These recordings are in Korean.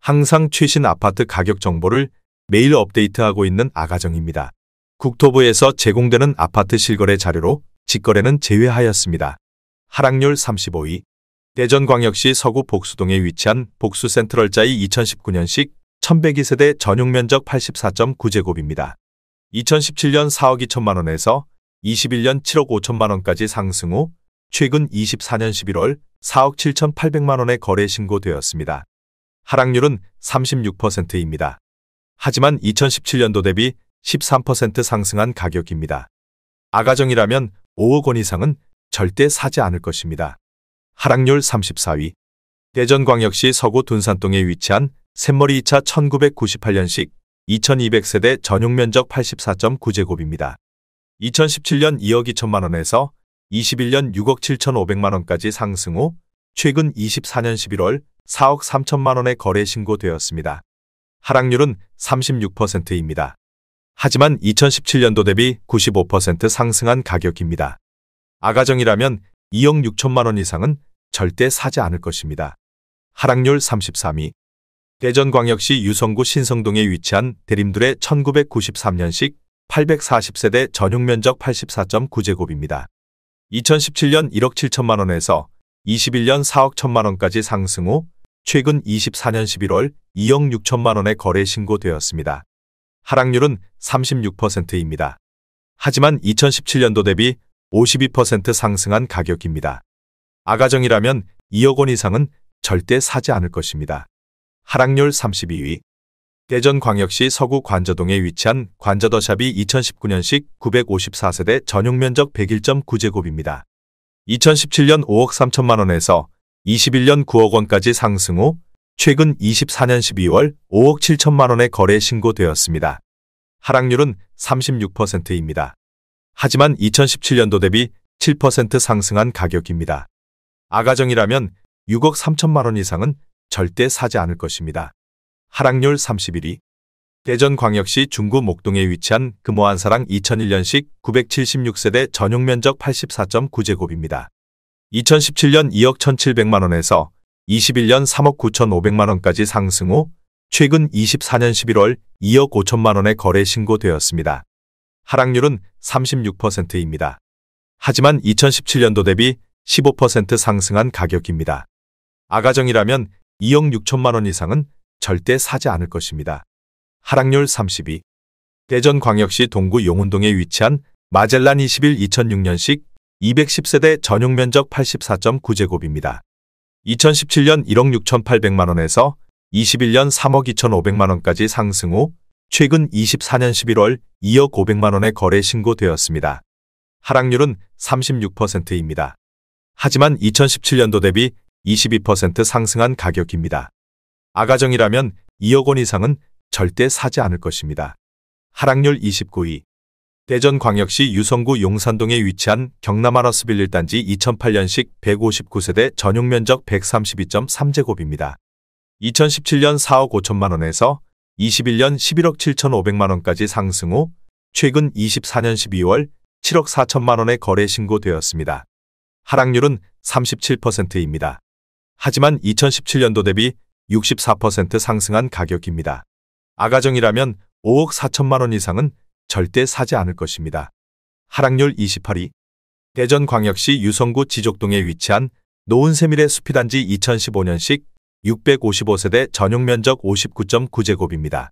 항상 최신 아파트 가격 정보를 매일 업데이트하고 있는 아가정입니다. 국토부에서 제공되는 아파트 실거래 자료로 직거래는 제외하였습니다. 하락률 35위. 대전광역시 서구 복수동에 위치한 복수센트럴자이 2019년식 1102세대 전용면적 84.9제곱입니다. 2017년 4억 2천만 원에서 21년 7억 5천만 원까지 상승 후 최근 24년 11월 4억 7,800만 원에 거래 신고되었습니다. 하락률은 36%입니다. 하지만 2017년도 대비 13% 상승한 가격입니다. 아가정이라면 5억 원 이상은 절대 사지 않을 것입니다. 하락률 34위. 대전광역시 서구 둔산동에 위치한 샘머리 2차 1998년식 2200세대 전용면적 84.9제곱입니다. 2017년 2억 2천만 원에서 21년 6억 7,500만 원까지 상승 후 최근 24년 11월 4억 3천만 원에 거래 신고되었습니다. 하락률은 36%입니다. 하지만 2017년도 대비 95% 상승한 가격입니다. 아가정이라면 2억 6천만 원 이상은 절대 사지 않을 것입니다. 하락률 33위. 대전광역시 유성구 신성동에 위치한 대림둘의 1993년식 840세대 전용면적 84.9제곱입니다. 2017년 1억 7천만 원에서 21년 4억 1천만 원까지 상승 후 최근 24년 11월 2억 6천만 원에 거래 신고되었습니다. 하락률은 36%입니다. 하지만 2017년도 대비 52% 상승한 가격입니다. 아가정이라면 2억 원 이상은 절대 사지 않을 것입니다. 하락률 32위. 대전광역시 서구 관저동에 위치한 관저더샵이 2019년식 954세대 전용면적 101.9제곱입니다. 2017년 5억 3천만 원에서 21년 9억 원까지 상승 후 최근 24년 12월 5억 7천만 원에 거래 신고되었습니다. 하락률은 36%입니다. 하지만 2017년도 대비 7% 상승한 가격입니다. 아가정이라면 6억 3천만 원 이상은 절대 사지 않을 것입니다. 하락률 31위. 대전광역시 중구 목동에 위치한 금호한사랑 2001년식 976세대 전용면적 84.9제곱입니다. 2017년 2억 1,700만 원에서 21년 3억 9,500만 원까지 상승 후 최근 24년 11월 2억 5천만 원에 거래 신고되었습니다. 하락률은 36%입니다. 하지만 2017년도 대비 15% 상승한 가격입니다. 아가정이라면 2억 6천만 원 이상은 절대 사지 않을 것입니다. 하락률 32. 대전광역시 동구 용운동에 위치한 마젤란 21 2006년식 210세대 전용면적 84.9제곱입니다. 2017년 1억 6,800만 원에서 21년 3억 2,500만 원까지 상승 후 최근 24년 11월 2억 500만 원에 거래 신고되었습니다. 하락률은 36%입니다. 하지만 2017년도 대비 22% 상승한 가격입니다. 아가정이라면 2억 원 이상은 절대 사지 않을 것입니다. 하락률 29위. 대전광역시 유성구 용산동에 위치한 경남아러스빌 1단지 2008년식 159세대 전용면적 132.3제곱입니다. 2017년 4억 5천만 원에서 21년 11억 7,500만 원까지 상승 후 최근 24년 12월 7억 4천만 원에 거래 신고되었습니다. 하락률은 37%입니다. 하지만 2017년도 대비 64% 상승한 가격입니다. 아가정이라면 5억 4천만 원 이상은 절대 사지 않을 것입니다. 하락률 28위. 대전광역시 유성구 지족동에 위치한 노은세밀의 숲이단지 2015년식 655세대 전용면적 59.9제곱입니다.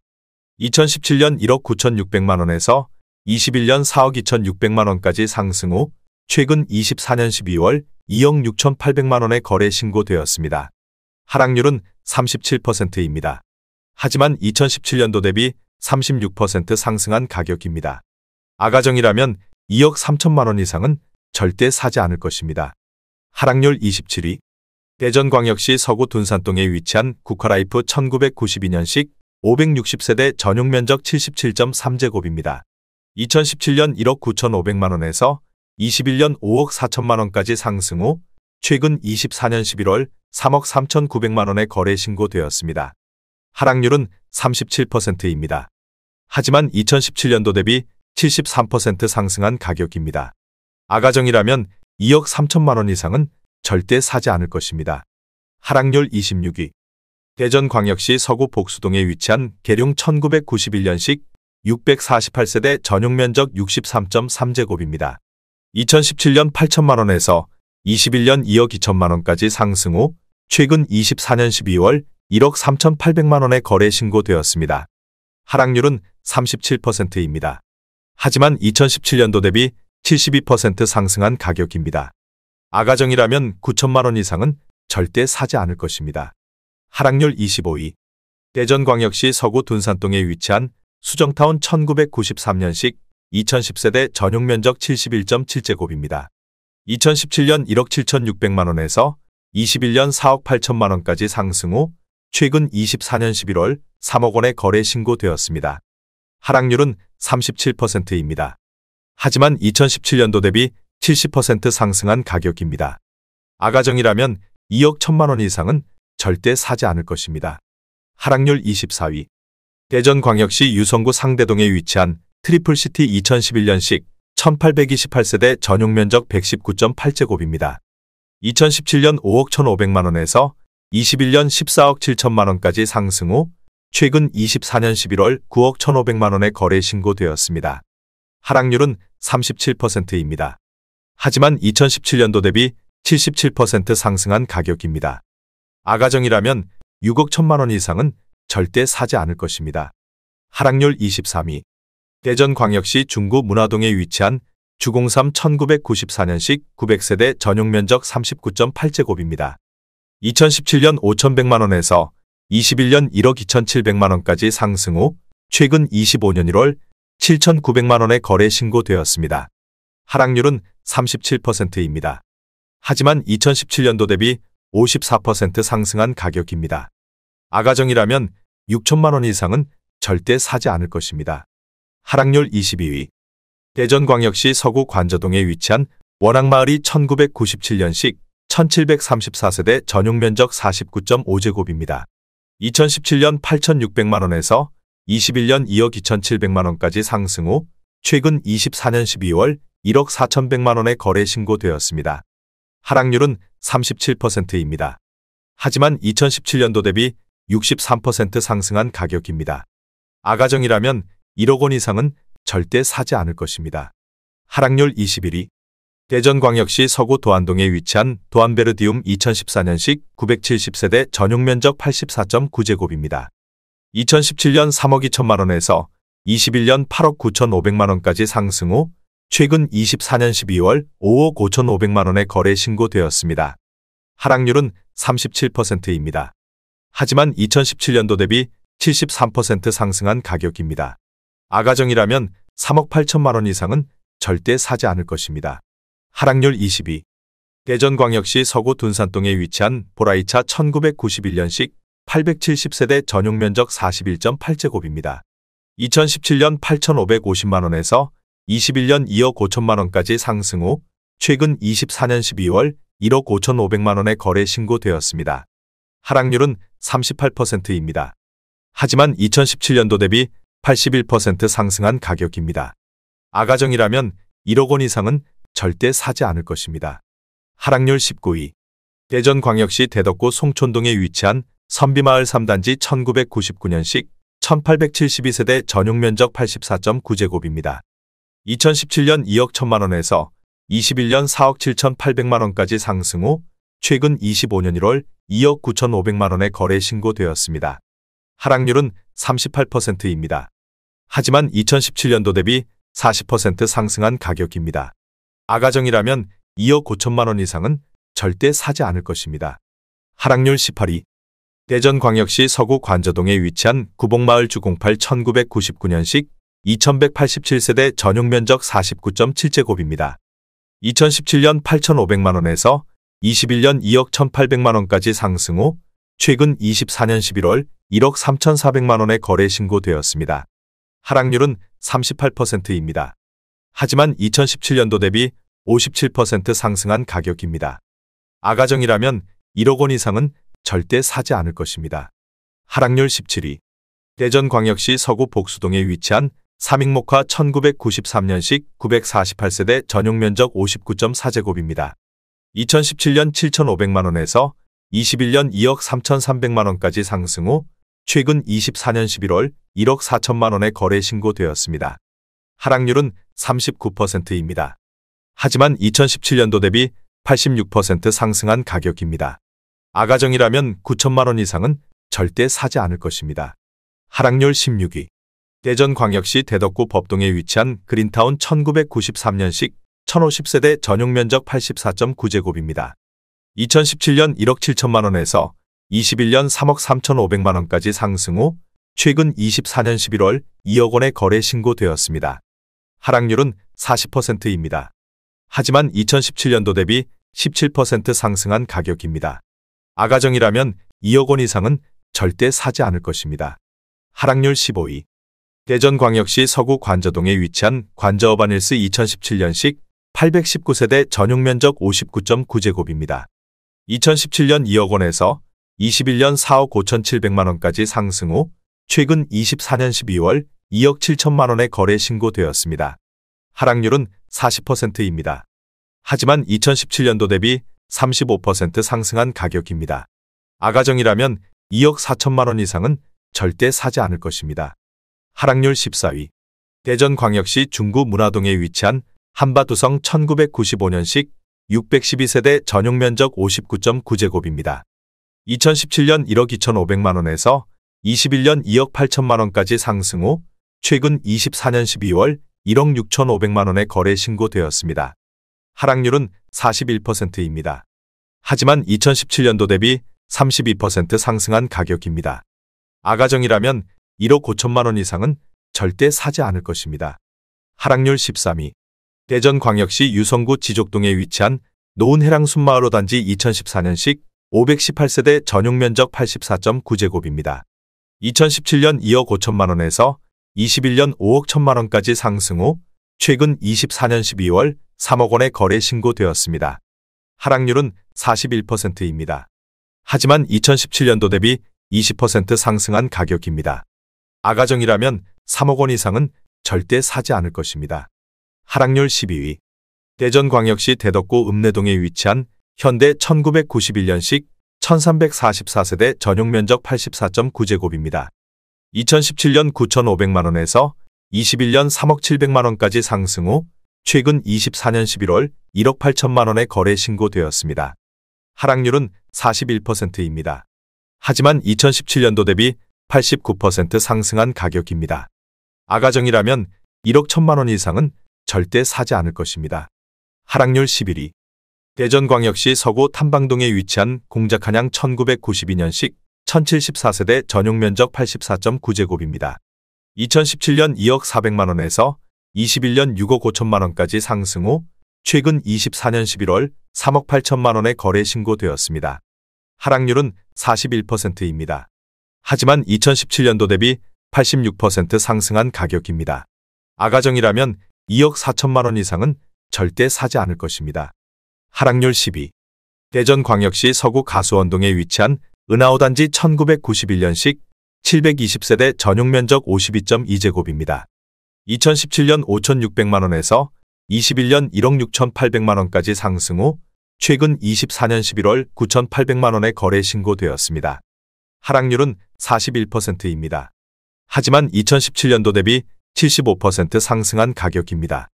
2017년 1억 9,600만 원에서 21년 4억 2,600만 원까지 상승 후 최근 24년 12월 2억 6,800만 원에 거래 신고되었습니다. 하락률은 37%입니다. 하지만 2017년도 대비 36% 상승한 가격입니다. 아가정이라면 2억 3천만 원 이상은 절대 사지 않을 것입니다. 하락률 27위. 대전광역시 서구 둔산동에 위치한 국화라이프 1992년식 560세대 전용면적 77.3제곱입니다. 2017년 1억 9,500만 원에서 21년 5억 4천만 원까지 상승 후 최근 24년 11월 3억 3,900만 원에 거래 신고되었습니다. 하락률은 37%입니다. 하지만 2017년도 대비 73% 상승한 가격입니다. 아가정이라면 2억 3천만 원 이상은 절대 사지 않을 것입니다. 하락률 26위. 대전광역시 서구 복수동에 위치한 계룡 1991년식 648세대 전용면적 63.3제곱입니다. 2017년 8천만원에서 21년 2억 2천만원까지 상승 후 최근 24년 12월 1억 3,800만원에 거래 신고되었습니다. 하락률은 37%입니다. 하지만 2017년도 대비 72% 상승한 가격입니다. 아가정이라면 9천만원 이상은 절대 사지 않을 것입니다. 하락률 25위. 대전광역시 서구 둔산동에 위치한 수정타운 1993년식 2010세대 전용면적 71.7제곱입니다. 2017년 1억 7,600만원에서 21년 4억 8천만원까지 상승 후 최근 24년 11월 3억 원에 거래 신고되었습니다. 하락률은 37%입니다. 하지만 2017년도 대비 70% 상승한 가격입니다. 아가정이라면 2억 1천만원 이상은 절대 사지 않을 것입니다. 하락률 24위. 대전광역시 유성구 상대동에 위치한 트리플시티 2011년식 1828세대 전용면적 119.8제곱입니다. 2017년 5억 1,500만원에서 21년 14억 7천만원까지 상승 후 최근 24년 11월 9억 1,500만원에 거래 신고되었습니다. 하락률은 37%입니다. 하지만 2017년도 대비 77% 상승한 가격입니다. 아가정이라면 6억 1천만원 이상은 절대 사지 않을 것입니다. 하락률 23위. 대전광역시 중구 문화동에 위치한 주공삼 1994년식 900세대 전용면적 39.8제곱입니다. 2017년 5,100만원에서 21년 1억 2,700만원까지 상승 후 최근 25년 1월 7,900만원에 거래 신고되었습니다. 하락률은 37%입니다. 하지만 2017년도 대비 54% 상승한 가격입니다. 아가정이라면 6천만원 이상은 절대 사지 않을 것입니다. 하락률 22위. 대전광역시 서구 관저동에 위치한 원앙마을이 1997년식 1734세대 전용면적 49.5제곱입니다. 2017년 8,600만원에서 21년 2억 2,700만원까지 상승 후 최근 24년 12월 1억 4,100만원에 거래 신고되었습니다. 하락률은 37%입니다. 하지만 2017년도 대비 63% 상승한 가격입니다. 아가정이라면 1억 원 이상은 절대 사지 않을 것입니다. 하락률 21위. 대전광역시 서구 도안동에 위치한 도안베르디움 2014년식 970세대 전용면적 84.9제곱입니다. 2017년 3억 2천만원에서 21년 8억 9,500만원까지 상승 후 최근 24년 12월 5억 5,500만원에 거래 신고되었습니다. 하락률은 37%입니다. 하지만 2017년도 대비 73% 상승한 가격입니다. 아가정이라면 3억 8천만원 이상은 절대 사지 않을 것입니다. 하락률 22. 대전광역시 서구 둔산동에 위치한 보라이차 1991년식 870세대 전용면적 41.8제곱입니다. 2017년 8,550만원에서 21년 2억 5천만원까지 상승 후 최근 24년 12월 1억 5,500만원에 거래 신고되었습니다. 하락률은 38%입니다. 하지만 2017년도 대비 81% 상승한 가격입니다. 아가정이라면 1억 원 이상은 절대 사지 않을 것입니다. 하락률 19위. 대전광역시 대덕구 송촌동에 위치한 선비마을 3단지 1999년식 1872세대 전용면적 84.9제곱입니다. 2017년 2억 1천만원에서 21년 4억 7,800만원까지 상승 후 최근 25년 1월 2억 9,500만원에 거래 신고되었습니다. 하락률은 38%입니다. 하지만 2017년도 대비 40% 상승한 가격입니다. 아가정이라면 2억 5천만원 이상은 절대 사지 않을 것입니다. 하락률 18위. 대전광역시 서구 관저동에 위치한 구봉마을 주공팔 1999년식 2187세대 전용면적 49.7제곱입니다. 2017년 8,500만원에서 21년 2억 1,800만원까지 상승 후 최근 24년 11월 1억 3,400만원에 거래 신고되었습니다. 하락률은 38%입니다. 하지만 2017년도 대비 57% 상승한 가격입니다. 아가정이라면 1억 원 이상은 절대 사지 않을 것입니다. 하락률 17위. 대전광역시 서구 복수동에 위치한 삼익목화 1993년식 948세대 전용면적 59.4제곱입니다. 2017년 7,500만원에서 21년 2억 3,300만 원까지 상승 후 최근 24년 11월 1억 4천만 원에 거래 신고되었습니다. 하락률은 39%입니다. 하지만 2017년도 대비 86% 상승한 가격입니다. 아가정이라면 9천만 원 이상은 절대 사지 않을 것입니다. 하락률 16위. 대전광역시 대덕구 법동에 위치한 그린타운 1993년식 1050세대 전용 면적 84.9제곱입니다. 2017년 1억 7천만 원에서 21년 3억 3,500만 원까지 상승 후 최근 24년 11월 2억 원에 거래 신고되었습니다. 하락률은 40%입니다. 하지만 2017년도 대비 17% 상승한 가격입니다. 아가정이라면 2억 원 이상은 절대 사지 않을 것입니다. 하락률 15위. 대전광역시 서구 관저동에 위치한 관저어바닐스 2017년식 819세대 전용 면적 59.9제곱입니다. 2017년 2억 원에서 21년 4억 5,700만 원까지 상승 후 최근 24년 12월 2억 7천만 원에 거래 신고되었습니다. 하락률은 40%입니다. 하지만 2017년도 대비 35% 상승한 가격입니다. 아가정이라면 2억 4천만 원 이상은 절대 사지 않을 것입니다. 하락률 14위. 대전광역시 중구 문화동에 위치한 한바두성 1995년식 612세대 전용 면적 59.9제곱입니다. 2017년 1억 2,500만 원에서 21년 2억 8천만 원까지 상승 후 최근 24년 12월 1억 6,500만 원에 거래 신고되었습니다. 하락률은 41%입니다. 하지만 2017년도 대비 32% 상승한 가격입니다. 아가정이라면 1억 5천만 원 이상은 절대 사지 않을 것입니다. 하락률 13위. 대전광역시 유성구 지족동에 위치한 노은해랑 순마을호 단지 2014년식 518세대 전용 면적 84.9제곱입니다. 2017년 2억 5천만 원에서 21년 5억 1천만 원까지 상승 후 최근 24년 12월 3억 원에 거래 신고되었습니다. 하락률은 41%입니다. 하지만 2017년도 대비 20% 상승한 가격입니다. 아가정이라면 3억 원 이상은 절대 사지 않을 것입니다. 하락률 12위. 대전광역시 대덕구 읍내동에 위치한 현대 1991년식 1344세대 전용 면적 84.9제곱입니다. 2017년 9,500만 원에서 21년 3억 700만 원까지 상승 후 최근 24년 11월 1억 8천만 원에 거래 신고되었습니다. 하락률은 41%입니다. 하지만 2017년도 대비 89% 상승한 가격입니다. 아가정이라면 1억 1천만 원 이상은 절대 사지 않을 것입니다. 하락률 11위. 대전광역시 서구 탐방동에 위치한 공작한양 1992년식 1074세대 전용 면적 84.9제곱입니다. 2017년 2억 400만 원에서 21년 6억 5천만 원까지 상승 후 최근 24년 11월 3억 8천만 원에 거래 신고되었습니다. 하락률은 41%입니다. 하지만 2017년도 대비 86% 상승한 가격입니다. 아가정이라면 2억 4천만 원 이상은 절대 사지 않을 것입니다. 하락률 10위. 대전광역시 서구 가수원동에 위치한 은하호 단지 1991년식 720세대 전용 면적 52.2제곱입니다. 2017년 5,600만 원에서 21년 1억 6,800만 원까지 상승 후 최근 24년 11월 9,800만 원에 거래 신고되었습니다. 하락률은 41%입니다. 하지만 2017년도 대비 75% 상승한 가격입니다.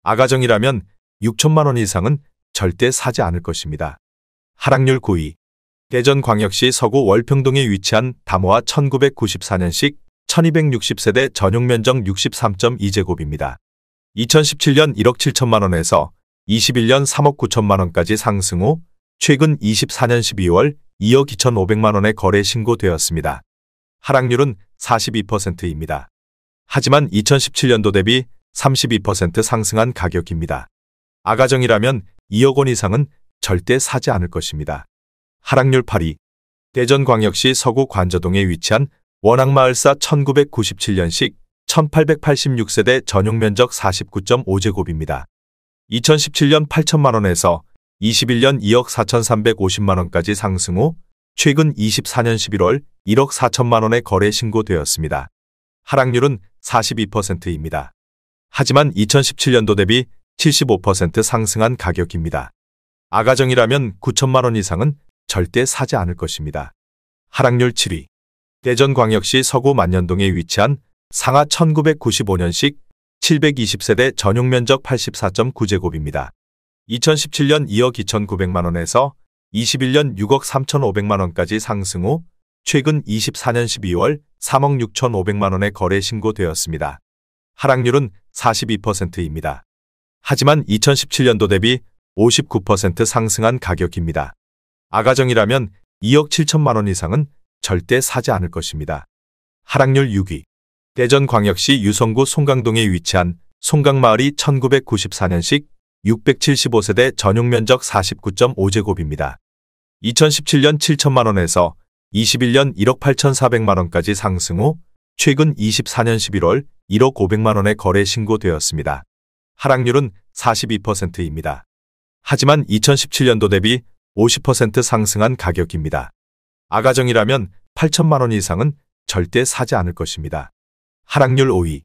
아가정이라면 6천만 원 이상은 절대 사지 않을 것입니다. 하락률 9위. 대전광역시 서구 월평동에 위치한 담호아 1994년식 1260세대 전용 면적 63.2제곱입니다. 2017년 1억 7천만 원에서 21년 3억 9천만 원까지 상승 후 최근 24년 12월 2억 2,500만 원에 거래 신고되었습니다. 하락률은 42%입니다. 하지만 2017년도 대비 32% 상승한 가격입니다. 아가정이라면 2억 원 이상은 절대 사지 않을 것입니다. 하락률 8위. 대전광역시 서구 관저동에 위치한 원악마을사 1997년식 1886세대 전용 면적 49.5제곱입니다. 2017년 8천만 원에서 21년 2억 4,350만 원까지 상승 후 최근 24년 11월 1억 4천만 원에 거래 신고되었습니다. 하락률은 42%입니다. 하지만 2017년도 대비 75% 상승한 가격입니다. 아가정이라면 9천만 원 이상은 절대 사지 않을 것입니다. 하락률 7위. 대전광역시 서구 만년동에 위치한 상하 1995년식 720세대 전용 면적 84.9제곱입니다. 2017년 2억 2,900만 원에서 21년 6억 3,500만 원까지 상승 후 최근 24년 12월 3억 6,500만 원에 거래 신고되었습니다. 하락률은 42%입니다. 하지만 2017년도 대비 59% 상승한 가격입니다. 아가정이라면 2억 7천만 원 이상은 절대 사지 않을 것입니다. 하락률 6위. 대전광역시 유성구 송강동에 위치한 송강마을이 1994년식 675세대 전용 면적 49.5제곱입니다. 2017년 7천만 원에서 21년 1억 8,400만 원까지 상승 후 최근 24년 11월 1억 500만 원에 거래 신고되었습니다. 하락률은 42%입니다. 하지만 2017년도 대비 50% 상승한 가격입니다. 아가정이라면 8천만 원 이상은 절대 사지 않을 것입니다. 하락률 5위.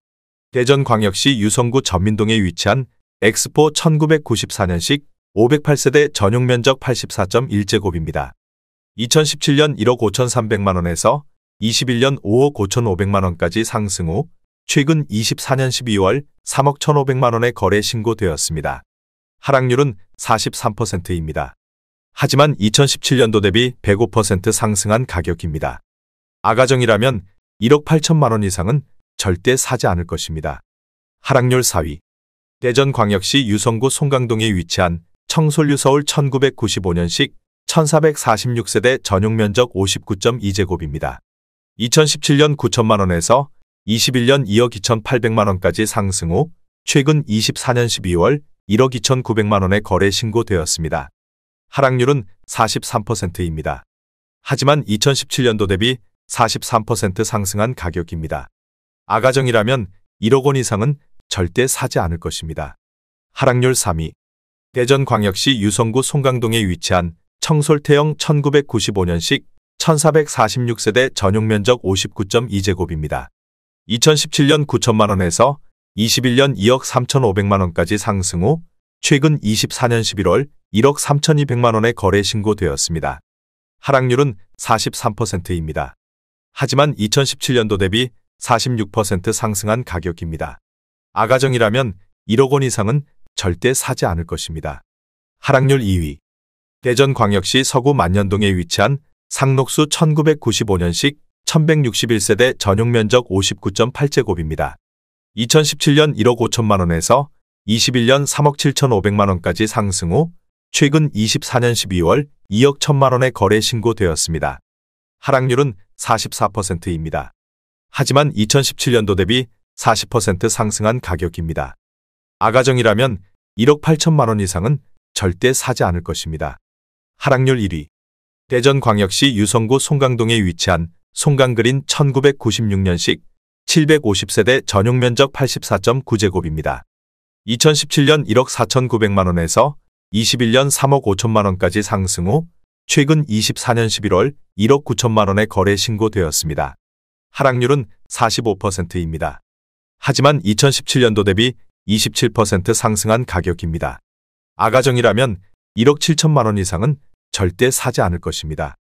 대전광역시 유성구 전민동에 위치한 엑스포 1994년식 508세대 전용 면적 84.1제곱입니다. 2017년 1억 5,300만 원에서 21년 5억 5,500만 원까지 상승 후 최근 24년 12월 3억 1,500만 원에 거래 신고되었습니다. 하락률은 43%입니다. 하지만 2017년도 대비 105% 상승한 가격입니다. 아가정이라면 1억 8천만 원 이상은 절대 사지 않을 것입니다. 하락률 4위. 대전광역시 유성구 송강동에 위치한 청솔유 서울 1995년식 1446세대 전용 면적 59.2제곱입니다. 2017년 9천만 원에서 21년 2억 2,800만 원까지 상승 후 최근 24년 12월 1억 2,900만 원에 거래 신고되었습니다. 하락률은 43%입니다. 하지만 2017년도 대비 43% 상승한 가격입니다. 아가정이라면 1억 원 이상은 절대 사지 않을 것입니다. 하락률 3위. 대전광역시 유성구 송강동에 위치한 청솔태영 1995년식 1446세대 전용 면적 59.2제곱입니다. 2017년 9천만 원에서 21년 2억 3,500만 원까지 상승 후 최근 24년 11월 1억 3,200만 원에 거래 신고되었습니다. 하락률은 43%입니다. 하지만 2017년도 대비 46% 상승한 가격입니다. 아가정이라면 1억 원 이상은 절대 사지 않을 것입니다. 하락률 2위. 대전광역시 서구 만년동에 위치한 상록수 1995년식 1161세대 전용 면적 59.8제곱입니다. 2017년 1억 5천만 원에서 21년 3억 7,500만 원까지 상승 후 최근 24년 12월 2억 1천만 원에 거래 신고되었습니다. 하락률은 44%입니다. 하지만 2017년도 대비 40% 상승한 가격입니다. 아가정이라면 1억 8천만 원 이상은 절대 사지 않을 것입니다. 하락률 1위. 대전광역시 유성구 송강동에 위치한 송강그린 1996년식 750세대 전용 면적 84.9제곱입니다. 2017년 1억 4,900만 원에서 21년 3억 5천만 원까지 상승 후 최근 24년 11월 1억 9천만 원에 거래 신고되었습니다. 하락률은 45%입니다. 하지만 2017년도 대비 27% 상승한 가격입니다. 아가정이라면 1억 7천만 원 이상은 절대 사지 않을 것입니다.